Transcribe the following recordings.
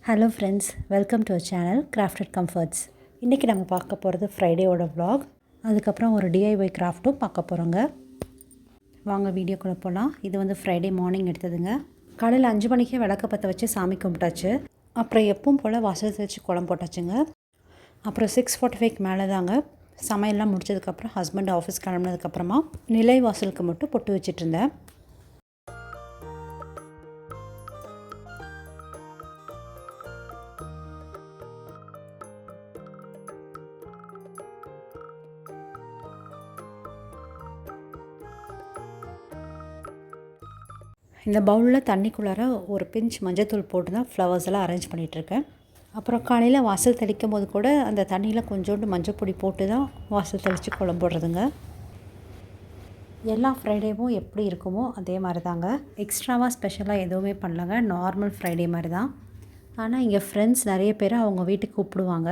Hello friends, welcome to our channel crafted comforts. இன்றைக்கி நம்ம பார்க்க போகிறது ஃப்ரைடேவோட vlog. அதுக்கப்புறம் ஒரு டிஐஒய் கிராஃப்ட்டும் பார்க்க போகிறோங்க. வாங்க வீடியோக்குள்ளே போகலாம். இது வந்து ஃப்ரைடே மார்னிங் எடுத்ததுங்க. காலையில் 5 மணிக்கே விளக்க பற்ற வச்சு சாமி கும்பிட்டாச்சு. அப்புறம் எப்பவும் போல் வாசல் தெளித்து கோலம் போட்டாச்சுங்க. அப்புறம் 6:45 மேலே தாங்க சமையல்லாம் முடிச்சதுக்கப்புறம் ஹஸ்பண்ட் ஆஃபீஸ் கிளம்புனதுக்கப்புறமா நிலை வாசலுக்கு மட்டும் பொட்டு வச்சுட்டு இருந்தேன். இந்த பவுலில் தண்ணிக்குள்ளார ஒரு பிஞ்ச் மஞ்சத்தூள் போட்டு தான் ஃப்ளவர்ஸ் எல்லாம் அரேஞ்ச் பண்ணிகிட்ருக்கேன். அப்புறம் காலையில் வாசல் தெளிக்கும் போது கூட அந்த தண்ணியில் கொஞ்சோண்டு மஞ்சள் பொடி போட்டு தான் வாசல் தெளித்து கோலம் போடுறதுங்க. எல்லா ஃப்ரைடேவும் எப்படி இருக்குமோ அதே மாதிரி தாங்க. எக்ஸ்ட்ராவாக ஸ்பெஷலாக எதுவுமே பண்ணலங்க. நார்மல் ஃப்ரைடே மாதிரி தான். ஆனால் இங்கே ஃப்ரெண்ட்ஸ் நிறைய பேர் அவங்க வீட்டுக்கு கூப்பிடுவாங்க.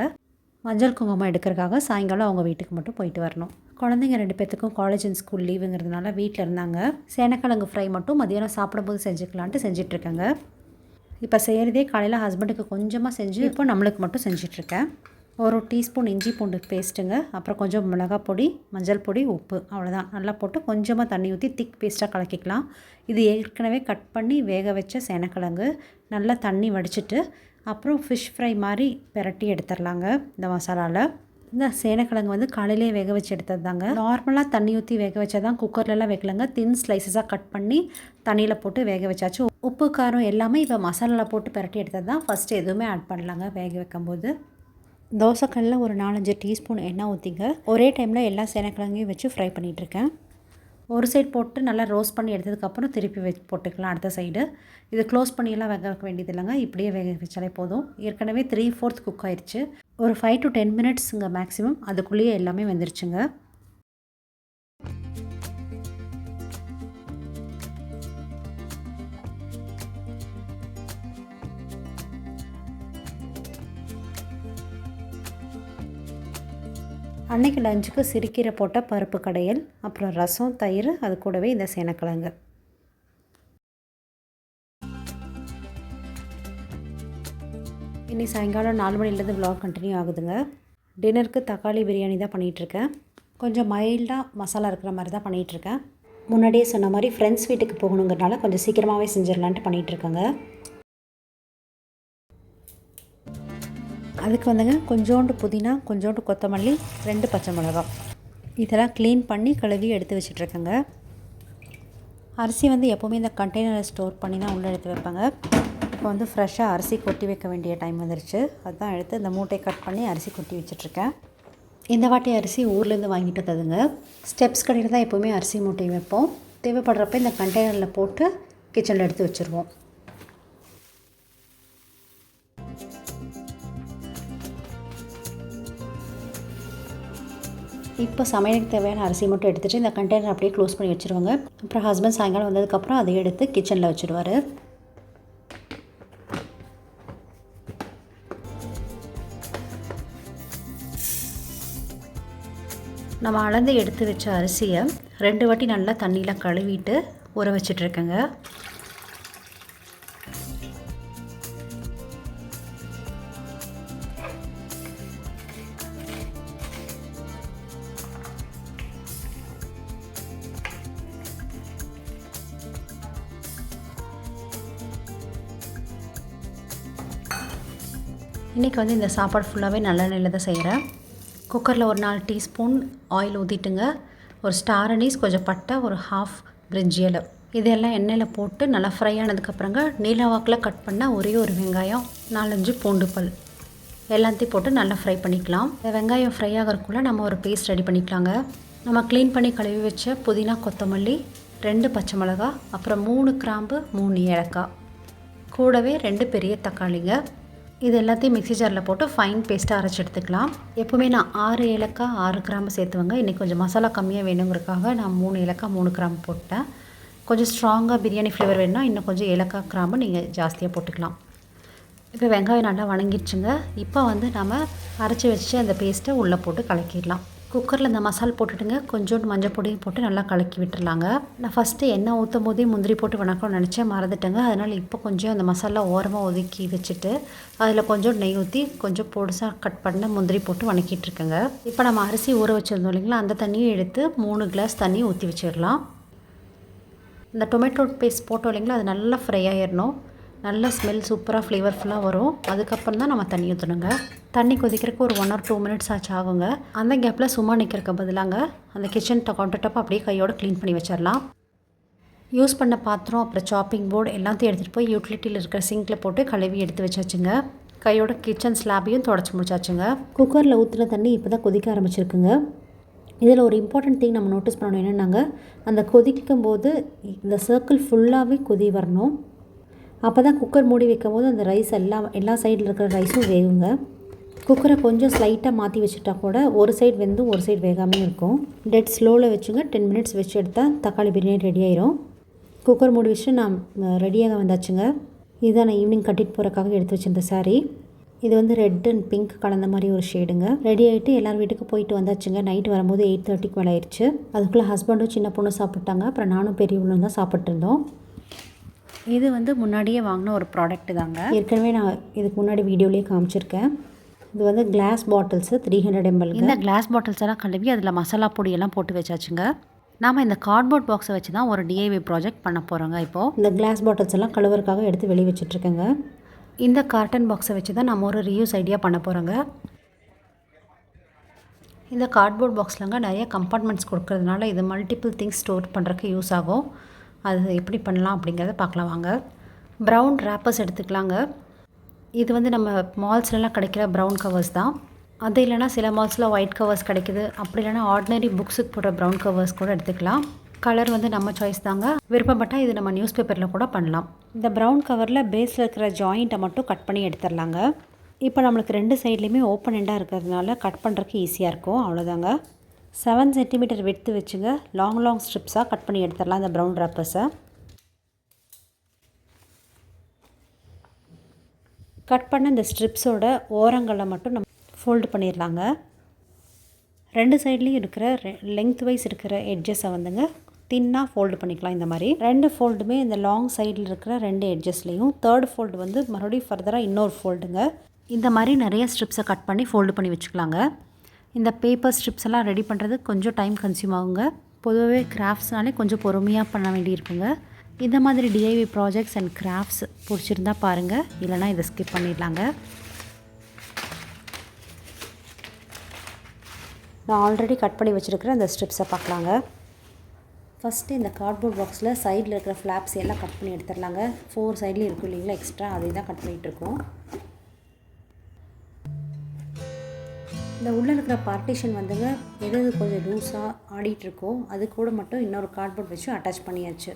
மஞ்சள் குங்குமம் எடுக்கிறதுக்காக சாயங்காலம் அவங்க வீட்டுக்கு மட்டும் போயிட்டு வரணும். குழந்தைங்க 2 பேர்த்துக்கும் காலேஜ் அண்ட் ஸ்கூல் லீவுங்கிறதுனால வீட்டில் இருந்தாங்க. சேனக்கிழங்கு ஃப்ரை மட்டும் மதியானம் சாப்பிடும்போது செஞ்சுக்கலான்ட்டு செஞ்சிட்ருக்கேங்க. இப்போ செய்கிறதே காலையில் ஹஸ்பண்டுக்கு கொஞ்சமாக செஞ்சு இப்போ நம்மளுக்கு மட்டும் செஞ்சிட்ருக்கேன். ஒரு டீஸ்பூன் இஞ்சி பூண்டு பேஸ்ட்டுங்க, அப்புறம் கொஞ்சம் மிளகாய் பொடி, மஞ்சள் பொடி, உப்பு, அவ்வளோதான். நல்லா போட்டு கொஞ்சமாக தண்ணி ஊற்றி திக் பேஸ்ட்டாக கலக்கிக்கலாம். இது ஏற்கனவே கட் பண்ணி வேக வச்ச சேனக்கிழங்கு. நல்லா தண்ணி வடிச்சிட்டு அப்புறம் ஃபிஷ் ஃப்ரை மாதிரி பிரட்டி எடுத்துடலாங்க. இந்த மசாலாவில் இந்த சேனக்கிழங்கு வந்து காலையிலே வேக வச்சு எடுத்தது தாங்க. நார்மலாக தண்ணி ஊற்றி வேக வச்சா தான், குக்கர்லலாம் வைக்கலங்க. தின் ஸ்லைசஸாக கட் பண்ணி தண்ணியில் போட்டு வேக வச்சாச்சு. உப்பு காரம் எல்லாமே இப்போ மசாலாவில் போட்டு பிரட்டி எடுத்தது தான். ஃபஸ்ட்டு எதுவுமே ஆட் பண்ணலாங்க வேக வைக்கும்போது. தோசைக்கல்லில் ஒரு 4-5 டீஸ்பூன் எண்ணெய் ஊற்றிங்க. ஒரே டைமில் எல்லா சேனக்கிழங்கையும் வச்சு ஃப்ரை பண்ணிகிட்ருக்கேன். ஒரு சைடு போட்டு நல்லா ரோஸ்ட் பண்ணி எடுத்ததுக்கப்புறம் திருப்பி போட்டுக்கலாம் அடுத்த சைடு. இது க்ளோஸ் பண்ணியெல்லாம் வேக வைக்க வேண்டியது இல்லைங்க. இப்படியே வேக வச்சாலே போதும். ஏற்கனவே 3/4 குக் ஆயிடுச்சு. ஒரு 5 to 10 மினிட்ஸுங்க மேக்ஸிமம். அதுக்குள்ளேயே எல்லாமே வெந்துருச்சுங்க. அன்றைக்கி லஞ்சுக்கு சிறுக்கீரை போட்ட பருப்பு கடையல், அப்புறம் ரசம், தயிர், அது கூடவே இந்த சேனக்கிழங்கு. இன்றைக்கி சாயங்காலம் 4 மணிலேருந்து vlog கண்டினியூ ஆகுதுங்க. டின்னருக்கு தக்காளி பிரியாணி தான் பண்ணிகிட்ருக்கேன். கொஞ்சம் மைல்டாக மசாலா இருக்கிற மாதிரி தான் பண்ணிகிட்ருக்கேன். முன்னாடியே சொன்ன மாதிரி ஃப்ரெண்ட்ஸ் வீட்டுக்கு போகணுங்கிறனால கொஞ்சம் சீக்கிரமாகவே செஞ்சிடலான்ட்டு பண்ணிகிட்ருக்கேங்க. அதுக்கு வந்துங்க கொஞ்சோண்டு புதினா, கொஞ்சோண்டு கொத்தமல்லி, 2 பச்சை மிளகாய், இதெல்லாம் க்ளீன் பண்ணி கழுவி எடுத்து வச்சிட்ருக்கேங்க. அரிசி வந்து எப்போவுமே இந்த கண்டெய்னரில் ஸ்டோர் பண்ணி தான் உள்ளே எடுத்து வைப்பாங்க. இப்போ வந்து ஃப்ரெஷ்ஷாக அரிசி கொட்டி வைக்க வேண்டிய டைம் வந்துருச்சு. அதுதான் எடுத்து இந்த மூட்டை கட் பண்ணி அரிசி கொட்டி வச்சிட்ருக்கேன். இந்த வாட்டி அரிசி ஊர்லேருந்து வாங்கிட்டு வந்ததுங்க. ஸ்டெப்ஸ் கடையில் தான் எப்போவுமே அரிசி மூட்டை வைப்போம். தேவைப்படுறப்ப இந்த கண்டெய்னரில் போட்டு கிச்சனில் எடுத்து வச்சுருவோம். இப்போ சமையலுக்கு தேவையான அரிசி மட்டும் எடுத்துகிட்டு இந்த கண்டெய்னர் அப்படியே க்ளோஸ் பண்ணி வச்சுருவாங்க. அப்புறம் ஹஸ்பண்ட் சாயங்காலம் வந்ததுக்கப்புறம் அதை எடுத்து கிச்சனில் வச்சுடுவார். நம்ம அளந்து எடுத்து வச்ச அரிசியை 2 வாட்டி நல்லா தண்ணியில் கழுவிட்டு ஊற வச்சிட்ருக்கேங்க. இன்றைக்கி வந்து இந்த சாப்பாடு ஃபுல்லாகவே நல்லெண்ணெயில் தான் செய்கிறேன். குக்கரில் ஒரு 4 டீஸ்பூன் ஆயில் ஊற்றிட்டுங்க. ஒரு ஸ்டார் அனீஸ், கொஞ்சம் பட்டை, ஒரு 1/2 பிரிஞ்சி இலை, இதெல்லாம் எண்ணெயில் போட்டு நல்லா ஃப்ரை ஆனதுக்கப்புறங்க நீலவாக்கில் கட் பண்ண ஒரே ஒரு வெங்காயம், 4-5 பூண்டு பல் எல்லாத்தையும் போட்டு நல்லா ஃப்ரை பண்ணிக்கலாம். இந்த வெங்காயம் ஃப்ரை ஆகிறதுக்குள்ளே நம்ம ஒரு பேஸ்ட் ரெடி பண்ணிக்கலாங்க. நம்ம க்ளீன் பண்ணி கழுவி வச்ச புதினா, கொத்தமல்லி, 2 பச்சை மிளகா, அப்புறம் 3 கிராம்பு, 3 ஏலக்காய், கூடவே 2 பெரிய தக்காளிங்க. இது எல்லாத்தையும் மிக்ஸி ஜாரில் போட்டு ஃபைன் பேஸ்ட்டாக அரைச்சி எடுத்துக்கலாம். எப்போவுமே நான் 6 ஏலக்காய் 6 கிராம்பு சேர்த்துவேங்க. இன்றைக்கி கொஞ்சம் மசாலா கம்மியாக வேணுங்கிறதுக்காக நான் 3 ஏலக்காய் 3 கிராம்பு போட்டேன். கொஞ்சம் ஸ்ட்ராங்காக பிரியாணி ஃப்ளேவர் வேணுன்னா இன்னும் கொஞ்சம் ஏலக்காய் கிராம்பு நீங்கள் ஜாஸ்தியாக போட்டுக்கலாம். இப்போ வெங்காயம் நல்லா வணங்கிடுச்சுங்க. இப்போ வந்து நம்ம அரைச்சி வச்சு அந்த பேஸ்ட்டை உள்ளே போட்டு கலக்கிடலாம். குக்கரில் இந்த மசால் போட்டுட்டுங்க கொஞ்சோண்டு மஞ்சள் பொடியும் போட்டு நல்லா கலக்கி விட்டுறலாங்க. நான் ஃபஸ்ட்டு எண்ணெய் ஊற்றும் போதே முந்திரி போட்டு வணக்கணும்னு நினச்சேன், மறந்துட்டேங்க. அதனால் இப்போ கொஞ்சம் அந்த மசாலா ஓரமாக ஒதுக்கி வச்சுட்டு அதில் கொஞ்சம் நெய் ஊற்றி கொஞ்சம் பொடிசாக கட் பண்ண முந்திரி போட்டு வணக்கிட்டுருக்கேங்க. இப்போ நம்ம அரிசி ஊற வச்சுருந்தோம் இல்லைங்களா, அந்த தண்ணியை எடுத்து 3 கிளாஸ் தண்ணி ஊற்றி வச்சிடலாம். இந்த டொமேட்டோ பேஸ்ட் போட்டோம் இல்லைங்களா, அது நல்லா ஃப்ரை ஆகிடணும். நல்ல ஸ்மெல் சூப்பராக ஃப்ளேவர்ஃபுல்லாக வரும். அதுக்கப்புறம் தான் நம்ம தண்ணி ஊற்றணுங்க. தண்ணி கொதிக்கிறதுக்கு ஒரு 1 or 2 minutes ஆச்சு ஆகுங்க. அந்த கேப்பில் சும்மா நிற்கிறக்க பதிலாங்க அந்த கிச்சன் கவுண்டர் டாப் அப்படியே கையோடு க்ளீன் பண்ணி வச்சிடலாம். யூஸ் பண்ண பாத்திரம் அப்புறம் சாப்பிங் போர்டு எல்லாத்தையும் எடுத்துகிட்டு போய் யூட்டிலிட்டியில் இருக்கிற சிங்கில் போட்டு கழுவி எடுத்து வச்சாச்சுங்க. கையோட கிச்சன் ஸ்லாபையும் தொடச்சி முடிச்சாச்சுங்க. குக்கரில் ஊற்றின தண்ணி இப்போ தான் கொதிக்க ஆரம்பிச்சிருக்குங்க. இதில் ஒரு இம்பார்ட்டன்ட் திங் நம்ம நோட்டீஸ் பண்ணணும் என்னென்னாங்க, அந்த கொதிக்கும் போது இந்த சர்க்கிள் ஃபுல்லாகவே கொதி வரணும். அப்போ தான் குக்கர் மூடி வைக்கும் போது அந்த ரைஸ் எல்லா சைடில் இருக்கிற ரைஸும் வேகுங்க. குக்கரை கொஞ்சம் ஸ்லைட்டாக மாற்றி வச்சுட்டா கூட ஒரு சைடு வெந்தும் ஒரு சைடு வேகாமல் இருக்கும். டெட் ஸ்லோவில் வச்சுங்க 10 minutes வச்சு எடுத்தால் தக்காளி பிரியாணி ரெடி ஆயிரும். குக்கர் மூடி வச்சு நான் ரெடியாக வந்தாச்சுங்க. இதுதான் நான் ஈவினிங் கட்டிட்டு போகிறக்காக எடுத்து வச்சுருந்த சாரீ. இது வந்து ரெட் அண்ட் பிங்க் கலந்த மாதிரி ஒரு ஷேடுங்க. ரெடி ஆகிட்டு எல்லார் வீட்டுக்கு போயிட்டு வந்தாச்சுங்க. நைட்டு வரும்போது 8:30க்கு மேலே ஆயிடுச்சு. அதுக்குள்ளே ஹஸ்பண்டும் சின்ன பொண்ணு சாப்பிட்டாங்க. அப்புறம் நானும் பெரியவங்களும் தான் சாப்பிட்ருந்தோம். இது வந்து முன்னாடியே வாங்கின ஒரு ப்ராடக்ட்டு தாங்க. ஏற்கனவே நான் இதுக்கு முன்னாடி வீடியோலேயே காமிச்சிருக்கேன். இது வந்து கிளாஸ் பாட்டில்ஸு 300 ml. இந்த கிளாஸ் பாட்டில்ஸ் எல்லாம் கழுவி அதில் மசாலா பொடியெல்லாம் போட்டு வச்சாச்சுங்க. நாம் இந்த கார்ட்போர்ட் பாக்ஸை வச்சு தான் ஒரு DIY ப்ராஜெக்ட் பண்ண போகிறோங்க. இப்போது இந்த கிளாஸ் பாட்டில்ஸ் எல்லாம் கழுவுறதுக்காக எடுத்து வெளியே வச்சுட்ருக்கேங்க. இந்த கார்டன் பாக்ஸை வச்சு தான் நம்ம ஒரு ரீயூஸ் ஐடியா பண்ண போகிறோங்க. இந்த கார்ட்போர்ட் பாக்ஸ்லங்க நிறைய கம்பார்ட்மெண்ட்ஸ் கொடுக்கறதுனால இது மல்டிபிள் திங்ஸ் ஸ்டோர் பண்ணுறதுக்கு யூஸ் ஆகும். அது எப்படி பண்ணலாம் அப்படிங்கிறத பார்க்கலாம் வாங்க. ப்ரௌன் ரேப்பர்ஸ் எடுத்துக்கலாங்க. இது வந்து நம்ம மால்ஸ்லலாம் கிடைக்கிற ப்ரௌன் கவர்ஸ் தான். அது இல்லைனா சில மால்ஸில் ஒயிட் கவர்ஸ் கிடைக்குது. அப்படி இல்லைனா ஆர்டினரி புக்ஸுக்கு போடுற ப்ரௌன் கவர்ஸ் கூட எடுத்துக்கலாம். கலர் வந்து நம்ம சாய்ஸ் தாங்க. விருப்பப்பட்டால் இது நம்ம நியூஸ் பேப்பரில் கூட பண்ணலாம். இந்த ப்ரௌன் கவரில் பேஸில் இருக்கிற ஜாயிண்ட்டை மட்டும் கட் பண்ணி எடுத்துடலாங்க. இப்போ நம்மளுக்கு 2 சைட்லேயுமே ஓப்பன் எண்டாக இருக்கிறதுனால கட் பண்ணுறதுக்கு ஈஸியாக இருக்கும். அவ்வளோதாங்க. 7 cm விட்டு வச்சுங்க லாங் ஸ்ட்ரிப்ஸாக கட் பண்ணி எடுத்துடலாம் இந்த ப்ரௌன் ரேப்பர்ஸை. கட் பண்ண இந்த ஸ்ட்ரிப்ஸோட ஓரங்களை மட்டும் நம்ம ஃபோல்டு பண்ணிடலாங்க. 2 சைட்லேயும் இருக்கிற லென்த் வைஸ் இருக்கிற எட்ஜஸை வந்துங்க தின்னாக ஃபோல்டு பண்ணிக்கலாம். இந்த மாதிரி 2 ஃபோல்டுமே இந்த லாங் சைடில் இருக்கிற 2 எட்ஜஸ்லேயும் 3rd ஃபோல்டு வந்து மறுபடியும் ஃபர்தராக இன்னொரு ஃபோல்டுங்க. இந்த மாதிரி நிறைய ஸ்ட்ரிப்ஸை கட் பண்ணி ஃபோல்டு பண்ணி வச்சுக்கலாங்க. இந்த பேப்பர் ஸ்ட்ரிப்ஸ் எல்லாம் ரெடி பண்ணுறது கொஞ்சம் டைம் கன்சியூம் ஆகுங்க. பொதுவாகவே கிராஃப்ட்ஸ்னாலே கொஞ்சம் பொறுமையாக பண்ண வேண்டியிருக்குங்க. இந்த மாதிரி DIY ப்ராஜெக்ட்ஸ் அண்ட் கிராஃப்ட்ஸ் பிடிச்சிருந்தா பாருங்கள், இல்லைனா இதை ஸ்கிப் பண்ணிடலாங்க. நான் ஆல்ரெடி கட் பண்ணி வச்சுருக்கிற இந்த ஸ்ட்ரிப்ஸை பார்க்கலாங்க. ஃபஸ்ட்டு இந்த கார்ட்போர்ட் பாக்ஸில் சைடில் இருக்கிற ஃப்ளாப்ஸ் எல்லாம் கட் பண்ணி எடுத்துடலாங்க. 4 சைட்லேயும் இருக்கும் இல்லைங்களா எக்ஸ்ட்ரா, அதை தான் கட் பண்ணிகிட்ருக்கோம். இந்த உள்ளே இருக்கிற பார்ட்டிஷன் வந்துங்க எது கொஞ்சம் லூஸாக ஆடிட்டுருக்கோ அது கூட மட்டும் இன்னொரு கார்ட்போர்ட் வச்சு அட்டாச் பண்ணியாச்சு.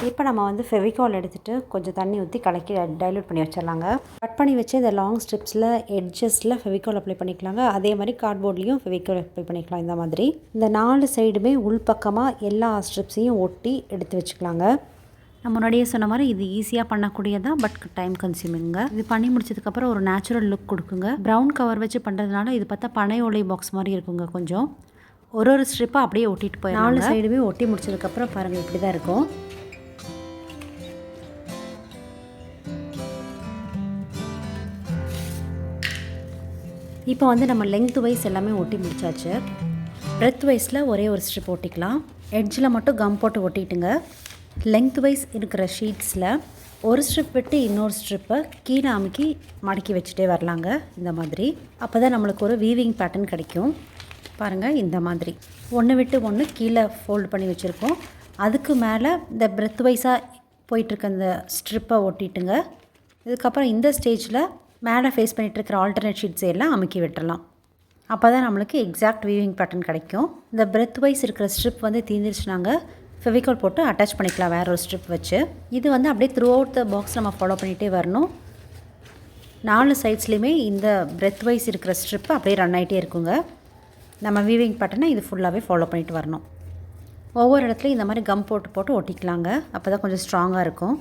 இப்போ நம்ம வந்து ஃபெவிகால் எடுத்துகிட்டு கொஞ்சம் தண்ணி ஊற்றி கலக்கி டைல்யூட் பண்ணி வச்சிடலாங்க. கட் பண்ணி வச்சு இந்த லாங் ஸ்ட்ரிப்ஸில் எட்ஜஸில் ஃபெவிகால் அப்ளை பண்ணிக்கலாங்க. அதே மாதிரி கார்ட்போர்ட்லேயும் ஃபெவிகால் அப்ளை பண்ணிக்கலாம். இந்த மாதிரி இந்த 4 சைடுமே உள்பக்கமாக எல்லா ஸ்ட்ரிப்ஸையும் ஒட்டி எடுத்து வச்சுக்கலாங்க. நான் முன்னாடியே சொன்ன மாதிரி இது ஈஸியாக பண்ணக்கூடியதான், பட் டைம் கன்சியூமிங்க. இது பண்ணி முடிச்சதுக்கப்புறம் ஒரு நேச்சுரல் லுக் கொடுக்குங்க. ப்ரௌன் கவர் வச்சு பண்ணுறதுனால இது பார்த்தா பனை ஓலை பாக்ஸ் மாதிரி இருக்குங்க. கொஞ்சம் ஒரு ஸ்ட்ரிப்பாக அப்படியே ஒட்டிட்டு போய் 4 சைடுமே ஒட்டி முடிச்சதுக்கப்புறம் பாருங்கள் இப்படி தான் இருக்கும். இப்போ வந்து நம்ம லெங்த் வைஸ் எல்லாமே ஒட்டி முடிச்சாச்சு. பிரெத் வைஸில் ஒரே ஒரு ஸ்ட்ரிப் ஒட்டிக்கலாம். எட்ஜில் மட்டும் கம் போட்டு ஒட்டிட்டுங்க. லெங்த் வைஸ் இருக்கிற ஷீட்ஸில் ஒரு ஸ்ட்ரிப் விட்டு இன்னொரு ஸ்ட்ரிப்பை கீழே அமுக்கி மடக்கி வச்சுட்டே வரலாங்க. இந்த மாதிரி அப்போ தான் நம்மளுக்கு ஒரு வீவிங் பேட்டர்ன் கிடைக்கும். பாருங்கள், இந்த மாதிரி ஒன்று விட்டு ஒன்று கீழே ஃபோல்டு பண்ணி வச்சுருக்கோம். அதுக்கு மேலே இந்த பிரெத் வைஸாக போயிட்டுருக்க அந்த ஸ்ட்ரிப்பை ஒட்டிட்டுங்க. இதுக்கப்புறம் இந்த ஸ்டேஜில் மேலே ஃபேஸ் பண்ணிகிட்ருக்கிற ஆல்டர்னேட் ஷீட்ஸ் எல்லாம் அமுக்கி விட்டுறலாம். அப்போ தான் நம்மளுக்கு எக்ஸாக்ட் வீவிங் பேட்டர்ன் கிடைக்கும். இந்த பிரெத் வைஸ் இருக்கிற ஸ்ட்ரிப் வந்து தீர்ந்துருச்சுனாங்க ஃபெவிகால் போட்டு அட்டாச் பண்ணிக்கலாம் வேறு ஒரு ஸ்ட்ரிப் வச்சு. இது வந்து அப்படியே த்ரூ அவுட் த பாக்ஸ் நம்ம ஃபாலோ பண்ணிகிட்டே வரணும். 4 சைட்ஸ்லேயுமே இந்த பிரெத் வைஸ் இருக்கிற ஸ்ட்ரிப்பு அப்படியே ரன் ஆகிட்டே இருக்குங்க. நம்ம வீவிங் பேட்டர்னை இது ஃபுல்லாகவே ஃபாலோ பண்ணிட்டு வரணும். ஒவ்வொரு இடத்துலையும் இந்த மாதிரி கம் போட்டு ஒட்டிக்கலாங்க. அப்போ தான் கொஞ்சம் ஸ்ட்ராங்காக இருக்கும்.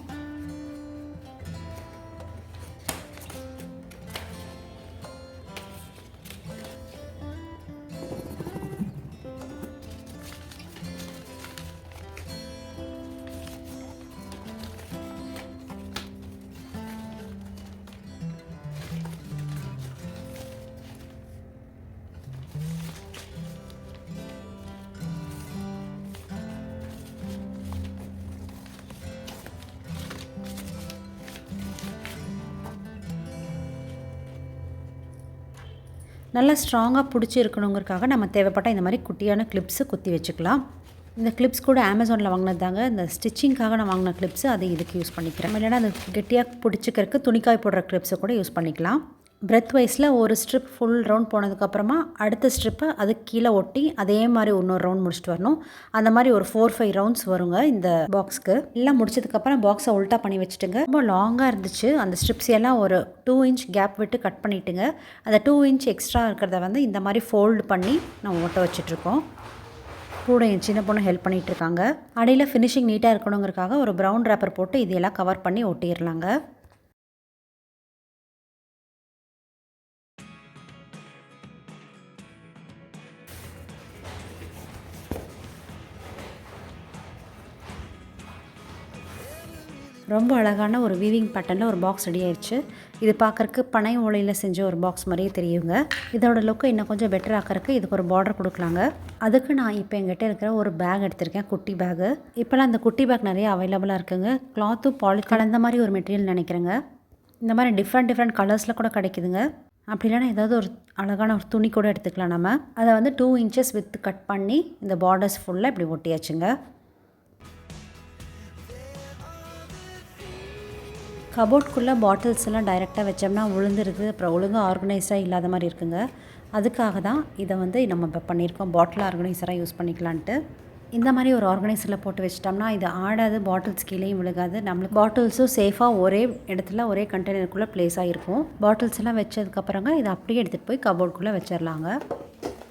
நல்லா ஸ்ட்ராங்காக பிடிச்சி இருக்கணுங்கிறதுக்காக நம்ம தேவைப்பட்ட இந்த மாதிரி குட்டியான கிளிப்ஸு குத்தி வச்சுக்கலாம். இந்த கிளிப்ஸ் கூட அமேசானில் வாங்கினது தாங்க. இந்த ஸ்டிச்சிங்காக நான் வாங்கின கிளிப்ஸு அதை இதுக்கு யூஸ் பண்ணிக்கிறேன். இல்லைன்னா அது கெட்டியாக பிடிச்சிக்கிறதுக்கு துணிக்காய் போடுற கிளிப்ஸை கூட யூஸ் பண்ணிக்கலாம். பிரெத் வைஸில் ஒரு ஸ்ட்ரிப் ஃபுல் ரவுண்ட் போனதுக்கப்புறமா அடுத்த ஸ்ட்ரிப்பை அது கீழே ஒட்டி அதே மாதிரி இன்னொரு ரவுண்ட் முடிச்சுட்டு வரணும். அந்த மாதிரி ஒரு 4-5 ரவுண்ட்ஸ் வருங்க இந்த பாக்ஸ்க்கு. எல்லாம் முடிச்சதுக்கப்புறம் பாக்ஸை உல்ட்டா பண்ணி வச்சுட்டுங்க. ரொம்ப லாங்காக இருந்துச்சு. அந்த ஸ்ட்ரிப்ஸ் எல்லாம் ஒரு 2 இன்ச் கேப் விட்டு கட் பண்ணிவிட்டுங்க. அந்த 2 இன்ச் எக்ஸ்ட்ரா இருக்கிறத வந்து இந்த மாதிரி ஃபோல்டு பண்ணி நம்ம ஒட்ட வச்சிட்ருக்கோம். கூட என் சின்ன பொண்ணு ஹெல்ப் பண்ணிகிட்ருக்காங்க. அடியில் ஃபினிஷிங் நீட்டாக இருக்கணுங்கிறதுக்காக ஒரு ப்ரௌன் ரேப்பர் போட்டு இதெல்லாம் கவர் பண்ணி ஒட்டிடலாங்க. ரொம்ப அழகான ஒரு வீவிங் பேட்டர்னில் ஒரு பாக்ஸ் ரெடி ஆயிடுச்சு. இது பார்க்குறக்கு பனை ஓலையில் செஞ்ச ஒரு பாக்ஸ் மாதிரியே தெரியுங்க. இதோட லுக்கை இன்னும் கொஞ்சம் பெட்டர் ஆக்கிறதுக்கு இதுக்கு ஒரு பார்டர் கொடுக்கலாங்க. அதுக்கு நான் இப்போ எங்கிட்ட இருக்கிற ஒரு பேக் எடுத்திருக்கேன், குட்டி பேகு. இப்போலாம் அந்த குட்டி பேக் நிறைய அவைலபிளாக இருக்குங்க. கிளாத்தும் பாலித்தீன் கலந்த மாதிரி ஒரு மெட்டீரியல் நினைக்கிறேங்க. இந்த மாதிரி டிஃப்ரெண்ட் கலர்ஸில் கூட கிடைக்குதுங்க. அப்படி இல்லைனா ஏதாவது ஒரு அழகான ஒரு துணி கூட எடுத்துக்கலாம் நம்ம. அதை வந்து 2 இன்ச்சஸ் வித் கட் பண்ணி இந்த பார்டர்ஸ் ஃபுல்லாக இப்படி ஒட்டியாச்சுங்க. கபோர்ட்குள்ளே பாட்டில்ஸ் எல்லாம் டைரெக்டாக வச்சோம்னா விழுந்துருது, அப்புறம் ஒழுங்காக ஆர்கனைஸாக இல்லாத மாதிரி இருக்குங்க. அதுக்காக தான் இதை வந்து நம்ம இப்போ பண்ணியிருக்கோம், பாட்டில் ஆர்கனைசராக யூஸ் பண்ணிக்கலான்ட்டு. இந்த மாதிரி ஒரு ஆர்கனைசரில் போட்டு வச்சிட்டோம்னா இது ஆடாது, பாட்டில்ஸ் கீழேயும் விழுகாது. நம்மளுக்கு பாட்டில்ஸும் சேஃபாக ஒரே இடத்துல ஒரே கண்டெய்னருக்குள்ளே ப்ளேஸ் ஆகிருக்கும். பாட்டில்ஸ் எல்லாம் வச்சதுக்கப்புறங்க இதை அப்படியே எடுத்துகிட்டு போய் கபோர்டுக்குள்ளே வச்சிடலாங்க.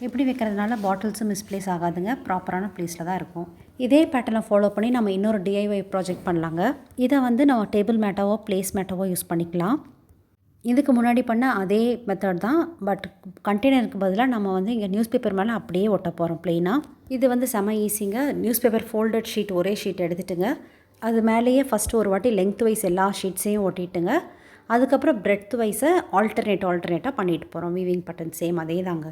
இப்படி வைக்கிறதுனால பாட்டில்ஸும் மிஸ்பிளேஸ் ஆகாதுங்க, ப்ராப்பரான ப்ளேஸில் தான் இருக்கும். இதே பேட்டர்னை ஃபாலோ பண்ணி நம்ம இன்னொரு DIY ப்ராஜெக்ட் பண்ணலாங்க. இதை வந்து நம்ம டேபிள் மேட்டாவோ ப்ளேஸ் மேட்டாவோ யூஸ் பண்ணிக்கலாம். இதுக்கு முன்னாடி பண்ண அதே மெத்தட் தான், பட் கண்டெய்னருக்கு பதிலாக நம்ம வந்து இங்கே நியூஸ் பேப்பர் மேலே அப்படியே ஒட்ட போகிறோம் ப்ளெயினாக. இது வந்து செம ஈஸிங்க. நியூஸ் பேப்பர் ஃபோல்டட் ஷீட் ஒரே ஷீட் எடுத்துட்டுங்க, அது மேலேயே ஃபஸ்ட்டு ஒரு வாட்டி லென்த் வைஸ் எல்லா ஷீட்ஸையும் ஒட்டிட்டுங்க. அதுக்கப்புறம் பிரெட் வைஸை ஆல்டர்னேட்டாக பண்ணிட்டு போகிறோம். வீவிங் பேட்டர்ன் சேம் அதே தாங்க.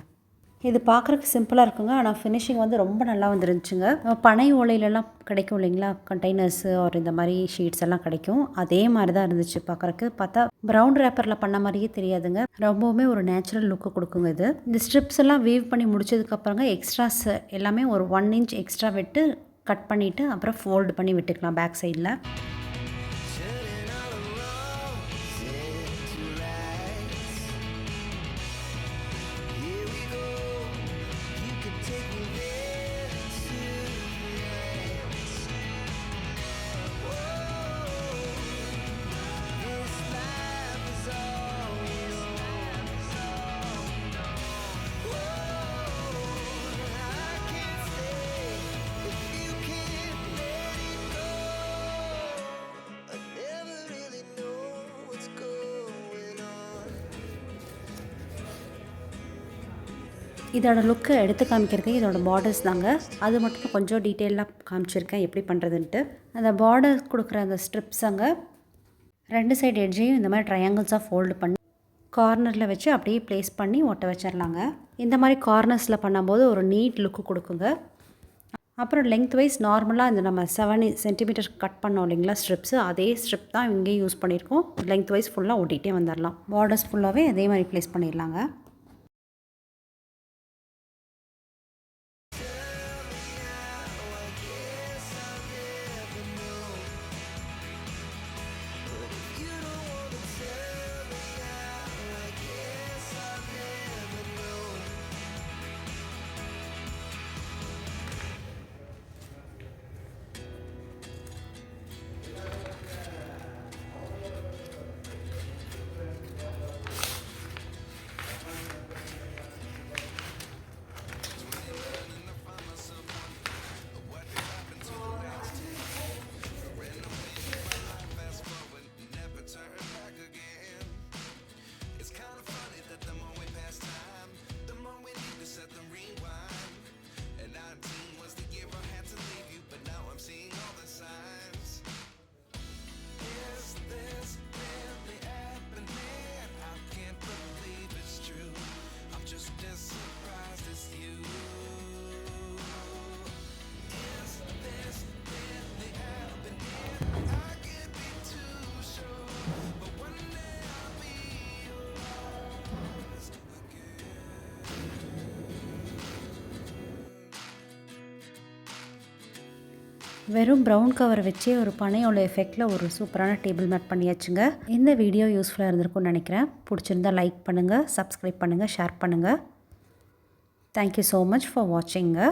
இது பார்க்குறக்கு சிம்பிளாக இருக்குங்க, ஆனால் ஃபினிஷிங் வந்து ரொம்ப நல்லா வந்துருந்துச்சுங்க. பனை ஓலையிலலாம் கிடைக்கும் இல்லைங்களா, கண்டெய்னர்ஸு ஒரு இந்த மாதிரி ஷீட்ஸ் எல்லாம் கிடைக்கும், அதே மாதிரி தான் இருந்துச்சு பார்க்குறக்கு. பார்த்தா ப்ரௌன் ரேப்பரில் பண்ண மாதிரியே தெரியாதுங்க, ரொம்பவுமே ஒரு நேச்சுரல் லுக்கு கொடுக்குங்க இது. இந்த ஸ்ட்ரிப்ஸ் எல்லாம் வீவ் பண்ணி முடிச்சதுக்கப்புறங்க எக்ஸ்ட்ராஸ் எல்லாமே ஒரு 1 இன்ச் எக்ஸ்ட்ரா விட்டு கட் பண்ணிவிட்டு அப்புறம் ஃபோல்டு பண்ணி விட்டுக்கலாம் பேக் சைடில். இதோட லுக்கை எடுத்து காமிக்கிறதே இதோட பார்டர்ஸ் தாங்க. அது மட்டும் கொஞ்சம் டீட்டெயிலாக காமிச்சிருக்கேன் எப்படி பண்ணுறதுன்ட்டு. அந்த பார்டர் கொடுக்குற அந்த ஸ்ட்ரிப்ஸங்க 2 சைடு எட்ஜையும் இந்த மாதிரி ட்ரையாங்கிள்ஸாக ஃபோல்டு பண்ணி கார்னரில் வச்சு அப்படியே ப்ளேஸ் பண்ணி ஒட்ட வச்சிடலாங்க. இந்த மாதிரி கார்னர்ஸில் பண்ணும்போது ஒரு நீட் லுக்கு கொடுக்குங்க. அப்புறம் லென்த் வைஸ் நார்மலாக இந்த நம்ம 7 சென்டிமீட்டர் கட் பண்ணோம் இல்லைங்களா ஸ்ட்ரிப்ஸு, அதே ஸ்ட்ரிப் தான் இங்கேயும் யூஸ் பண்ணியிருக்கோம். லென்த் வைஸ் ஃபுல்லாக ஒட்டிகிட்டே வந்துடலாம். பார்டர்ஸ் ஃபுல்லாகவே அதே மாதிரி ப்ளேஸ் பண்ணிடலாங்க. வெறும் ப்ரௌன் கவர் வச்சே ஒரு பனையோட எஃபெக்டில் ஒரு சூப்பரான டேபிள் மேட் பண்ணியாச்சுங்க. இந்த வீடியோ யூஸ்ஃபுல்லாக இருந்திருக்கும்னு நினைக்கிறேன். பிடிச்சிருந்தா லைக் பண்ணுங்கள், சப்ஸ்கிரைப் பண்ணுங்கள், ஷேர் பண்ணுங்கள். Thank you so much for வாட்சிங்க.